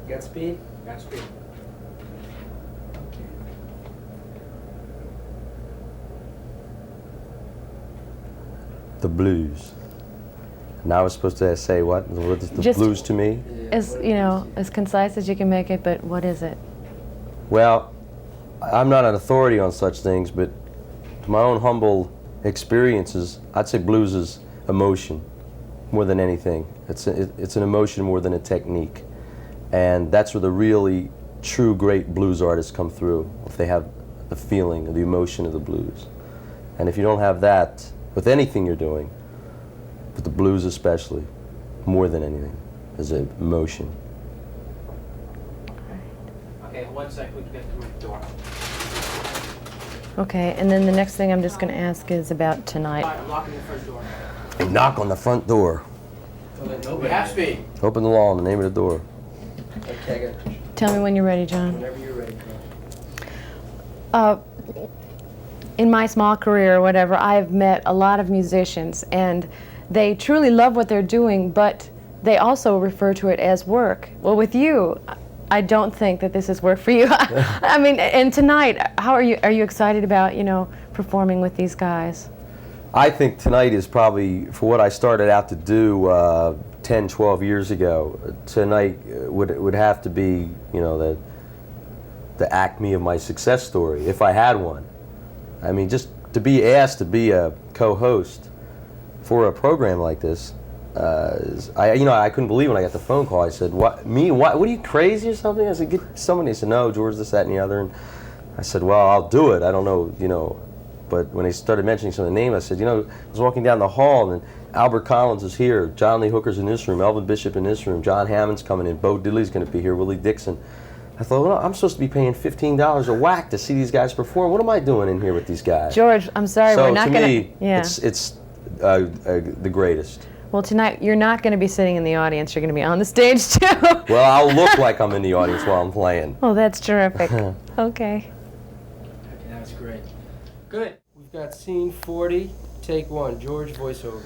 got speed? Got speed. Okay. The blues. Now I was supposed to say what? What is the Just blues to me? As, you know, as concise as you can make it, but what is it? Well, I'm not an authority on such things, but my own humble experiences, I'd say blues is emotion more than anything. It's an emotion more than a technique. And that's where the really true great blues artists come through, if they have the feeling or the emotion of the blues. And if you don't have that with anything you're doing, but the blues especially, more than anything, is an emotion. Okay, 1 sec, we can get through the door. Okay, and then the next thing I'm just going to ask is about tonight. All right, I'm locking the front door. A knock on the front door. We have speed. Open the law in the name of the door. Okay, I got you. Tell me when you're ready, John. Whenever you're ready, Carl. In my small career or whatever, I've met a lot of musicians, and they truly love what they're doing, but they also refer to it as work. Well, with you, I don't think that this is work for you. I mean, and tonight, how are you? Are you excited about, you know, performing with these guys? I think tonight is probably, for what I started out to do 10, 12 years ago, tonight would have to be, you know, the acme of my success story, if I had one. I mean, just to be asked to be a co-host for a program like this, I couldn't believe when I got the phone call. I said, "What? Me? What? What are you, crazy or something?" I said, "Get somebody." He said, "No, George, this, that, and the other." And I said, "Well, I'll do it. I don't know, you know." But when they started mentioning some of the names, I said, "You know," I was walking down the hall, and Albert Collins is here, John Lee Hooker's in this room, Elvin Bishop in this room, John Hammond's coming in, Bo Diddley's going to be here, Willie Dixon. I thought, well, I'm supposed to be paying $15 a whack to see these guys perform. What am I doing in here with these guys? George, I'm sorry, So we're not going to. to me, it's the greatest. Well, tonight you're not going to be sitting in the audience. You're going to be on the stage too. Well, I'll look like I'm in the audience while I'm playing. Oh, that's terrific. Okay. Okay, that's great. Good. We've got scene 40, take 1. George, voiceover.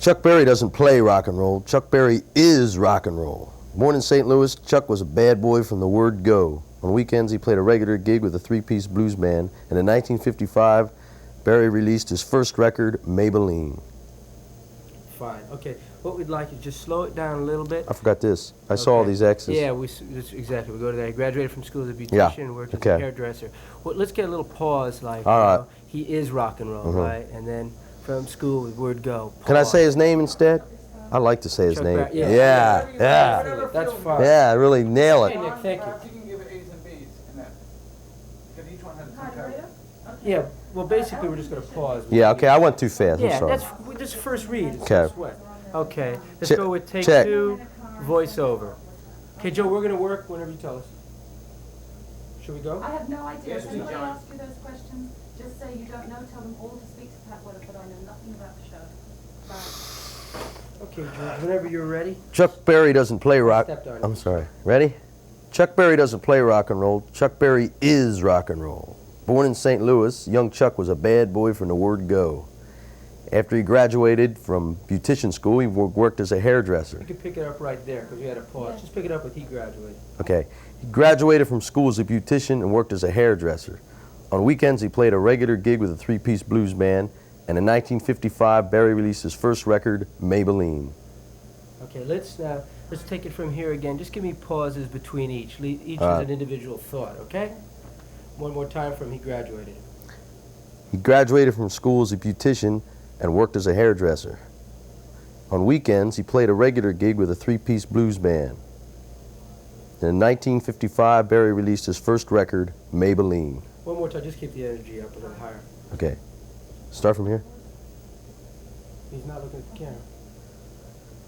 Chuck Berry doesn't play rock and roll. Chuck Berry is rock and roll. Born in St. Louis, Chuck was a bad boy from the word go. On weekends, he played a regular gig with a three-piece blues band, and in 1955, Berry released his first record, Maybelline. Fine. Okay, what we'd like is just slow it down a little bit. I forgot this. I saw all these X's. Yeah, exactly. We go to that. He graduated from school as a beautician Yeah, and worked as okay. a hairdresser. Well, let's get a little pause, like, All right. you know, he is rock and roll, right? And then from school with word go. Can I pause. say his name instead? I like to say his Chuck name. Berry, yeah. Yeah. That's fine. Yeah, really nail Okay, it. Nick, thank you. You can give it A's and B's in that. Because each one has a type. Yeah, well, basically, we're just going to pause. Yeah, okay, I went too fast. I'm Yeah, sorry. that's this first read. It's Okay. no sweat. Okay, let's Check- go with take check. 2, voiceover. Okay, Joe, we're going to work whenever you tell us. Should we go? I have no idea. Yes, If please, anybody John. asks you those questions, just say you don't know. Tell them all to speak to Pat Weller, but I know nothing about the show. Bye. Okay, George, whenever you're ready. Chuck Berry doesn't play rock. Stepped on it. I'm sorry. Ready? Chuck Berry doesn't play rock and roll. Chuck Berry is rock and roll. Born in St. Louis, young Chuck was a bad boy from the word go. After he graduated from beautician school, he worked as a hairdresser. You can pick it up right there because we had a pause. Just pick it up with he graduated. Okay. He graduated from school as a beautician and worked as a hairdresser. On weekends, he played a regular gig with a three-piece blues band, and in 1955, Berry released his first record, Maybelline. Okay, let's take it from here again. Just give me pauses between each. Each is an individual thought, okay? One more time from he graduated. He graduated from school as a beautician and worked as a hairdresser. On weekends, he played a regular gig with a three-piece blues band. And in 1955, Berry released his first record, Maybelline. One more time, just keep the energy up a little higher. Okay. Start from here. He's not looking at the camera.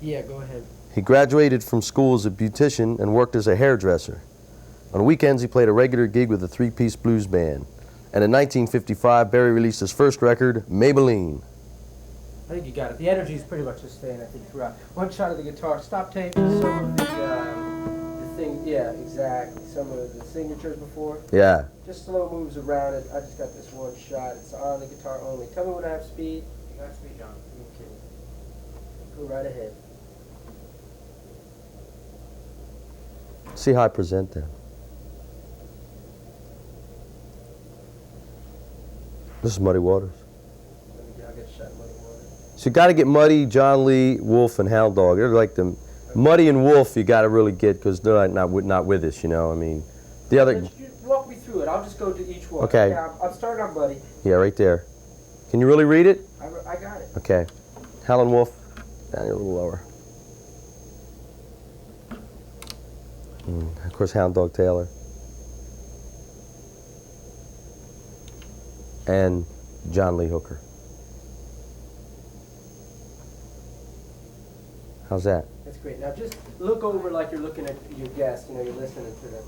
Yeah, go ahead. He graduated from school as a beautician and worked as a hairdresser. On weekends, he played a regular gig with a three-piece blues band. And in 1955, Berry released his first record, Maybelline. I think you got it. The energy is pretty much the same, I think, throughout. One shot of the guitar. Stop tape. Some of the thing. Yeah, exactly. Some of the signatures before. Yeah. Just slow moves around it. I just got this one shot. It's on the guitar only. Tell me when I have speed. You got speed, John. Okay. Go right ahead. See how I present that. This is Muddy Waters. I'll get a shot of Muddy Waters. So you got to get Muddy, John Lee, Wolf, and Hound Dog. They're like them. Muddy and Wolf, you got to really get because they're not with us. You know, I mean, the other. You walk me through it. I'll just go to each one. Okay. I'm starting on Muddy. Yeah, right there. Can you really read it? I got it. Okay. Howlin' Wolf, down here a little lower. Of course, Hound Dog Taylor. And John Lee Hooker. How's that? That's great. Now just look over like you're looking at your guest. You know, you're listening to them.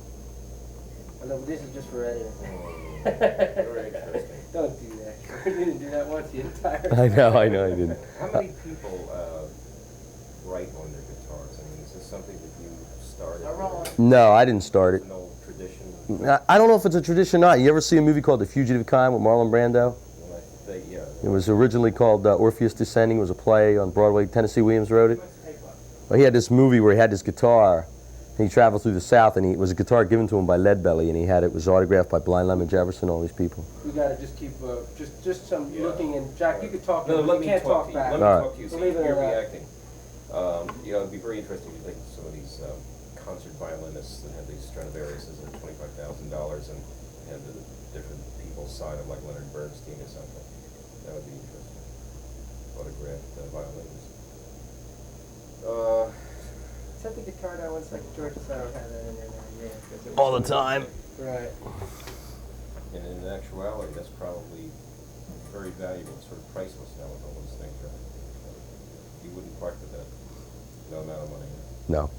I know this is just for editing. Very interesting. Don't do that. You didn't do that once the entire time. I know, I didn't. How many people write on their guitars? I mean, is this something that you started? No, I didn't start it. An old tradition? I don't know if it's a tradition or not. You ever see a movie called The Fugitive Kind with Marlon Brando? Well, I think, yeah. It was originally called Orpheus Descending. It was a play on Broadway. Tennessee Williams wrote it. Well, he had this movie where he had this guitar, and he traveled through the South, and it was a guitar given to him by Leadbelly, and it was autographed by Blind Lemon Jefferson, all these people. We gotta just keep just some looking, and Jack, you could talk. No, but let you me can't talk to you. back. Let me All right. talk to you. See, Believe it or you're not. reacting. You know, it'd be very interesting to think of some of these concert violinists that have these Stradivariuses at $25,000 and had the different people sign them like Leonard Bernstein or something. That would be interesting. Autographed violins. Set the guitar down 1 second, George. So I don't have that in there now. Yeah, 'cause it was- All the time. Right. And in actuality, that's probably very valuable, sort of priceless now with all those things, right? You wouldn't part with that, no amount of money. No.